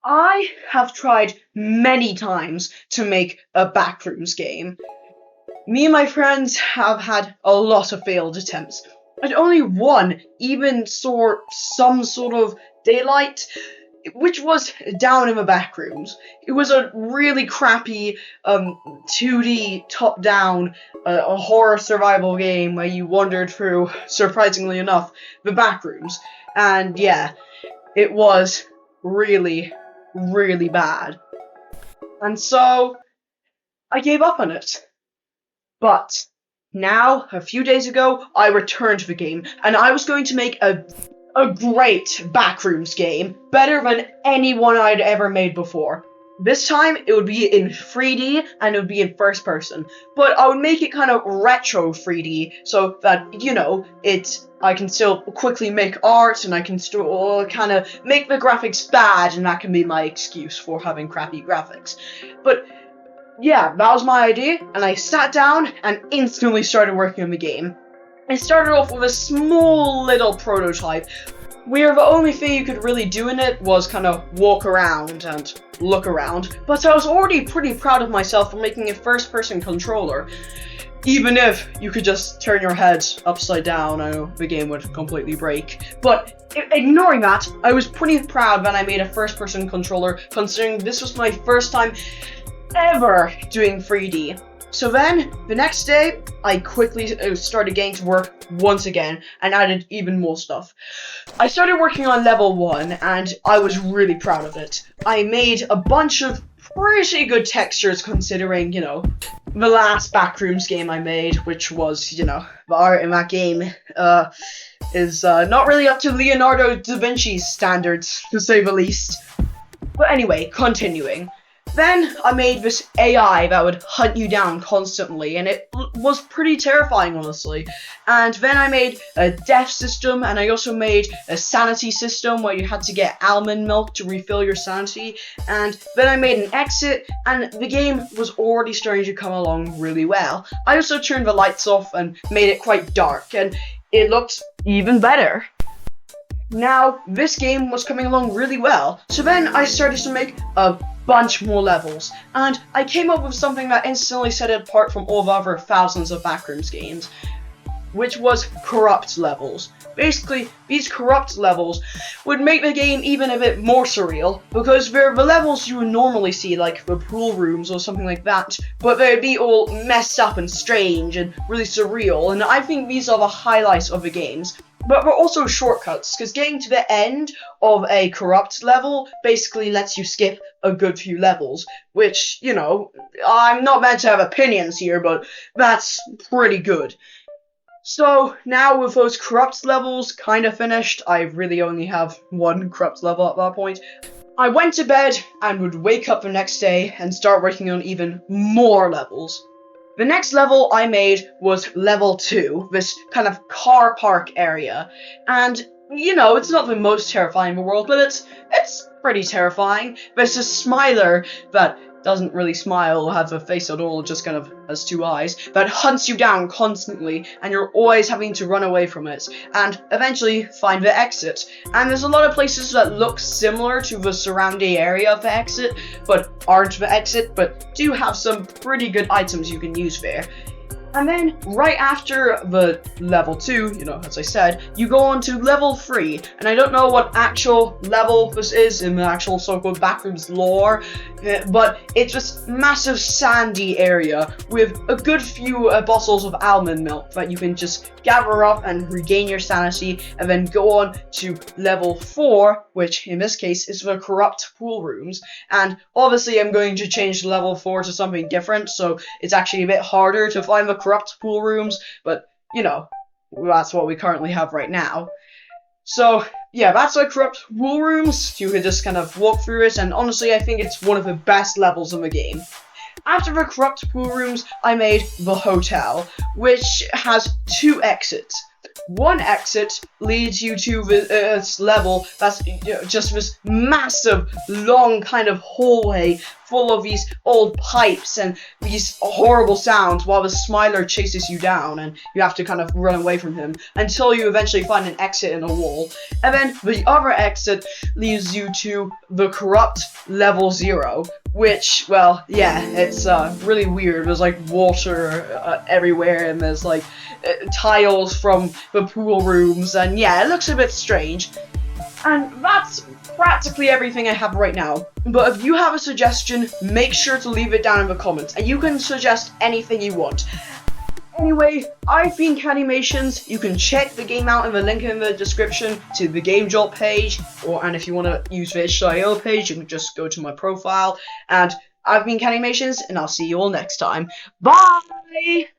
I have tried many times to make a Backrooms game. Me and my friends have had a lot of failed attempts, and only one even saw some sort of daylight, which was Down in the Backrooms. It was a really crappy 2D top-down a horror survival game where you wandered through, surprisingly enough, the backrooms. And yeah, it was really, really bad. And so, I gave up on it. But now, a few days ago, I returned to the game, and I was going to make a great Backrooms game, better than any one I'd ever made before. This time, it would be in 3D, and it would be in first person. But I would make it kind of retro 3D, so that, I can still quickly make art, and I can still kind of make the graphics bad, and that can be my excuse for having crappy graphics. But yeah, that was my idea, and I sat down and instantly started working on the game. I started off with a small little prototype, where the only thing you could really do in it was kind of walk around and look around, but I was already pretty proud of myself for making a first-person controller. Even if you could just turn your head upside down, I know the game would completely break. But ignoring that, I was pretty proud when I made a first-person controller, considering this was my first time ever doing 3D. So then, the next day, I quickly started getting to work once again, and added even more stuff. I started working on level 1, and I was really proud of it. I made a bunch of pretty good textures considering, the last Backrooms game I made, which was, the art in that game, is not really up to Leonardo da Vinci's standards, to say the least. But anyway, continuing. Then I made this AI that would hunt you down constantly, and it was pretty terrifying, honestly. And then I made a death system, and I also made a sanity system where you had to get almond milk to refill your sanity. And then I made an exit, and the game was already starting to come along really well. I also turned the lights off and made it quite dark, and it looked even better. Now, this game was coming along really well, so then I started to make a bunch more levels, and I came up with something that instantly set it apart from all the other thousands of Backrooms games, which was corrupt levels. Basically, these corrupt levels would make the game even a bit more surreal, because they're the levels you would normally see, like the pool rooms or something like that, but they'd be all messed up and strange and really surreal, and I think these are the highlights of the games. But they're also shortcuts, because getting to the end of a corrupt level basically lets you skip a good few levels, which, I'm not meant to have opinions here, but that's pretty good. So, now with those corrupt levels kind of finished, I really only have one corrupt level at that point, I went to bed and would wake up the next day and start working on even more levels. The next level I made was level 2, this kind of car park area, and, it's not the most terrifying in the world, but it's pretty terrifying. There's a smiler that doesn't really smile or have a face at all, just kind of has two eyes, that hunts you down constantly, and you're always having to run away from it, and eventually find the exit. And there's a lot of places that look similar to the surrounding area of the exit, but aren't the exit, but do have some pretty good items you can use there. And then, right after the level 2, as I said, you go on to level 3, and I don't know what actual level this is in the actual so-called Backrooms lore, but it's this massive sandy area with a good few bottles of almond milk that you can just gather up and regain your sanity, and then go on to level 4, which in this case is the corrupt pool rooms, and obviously I'm going to change level 4 to something different, so it's actually a bit harder to find the corrupt pool rooms, but, that's what we currently have right now. So, yeah, that's the corrupt pool rooms. You can just kind of walk through it, and honestly, I think it's one of the best levels in the game. After the corrupt pool rooms, I made the hotel, which has 2 exits. One exit leads you to this level that's just this massive, long kind of hallway full of these old pipes and these horrible sounds while the Smiler chases you down, and you have to kind of run away from him until you eventually find an exit in a wall. And then the other exit leads you to the Corrupt Level 0, which, well, yeah, it's really weird. There's like water everywhere, and there's like tiles from the pool rooms, and yeah, it looks a bit strange. And that's practically everything I have right now. But if you have a suggestion, make sure to leave it down in the comments, and you can suggest anything you want. Anyway, I've been Canimations. You can check the game out in the link in the description to the Game Jolt page, and if you want to use the itch.io page, you can just go to my profile. And I've been Canimations, and I'll see you all next time. Bye!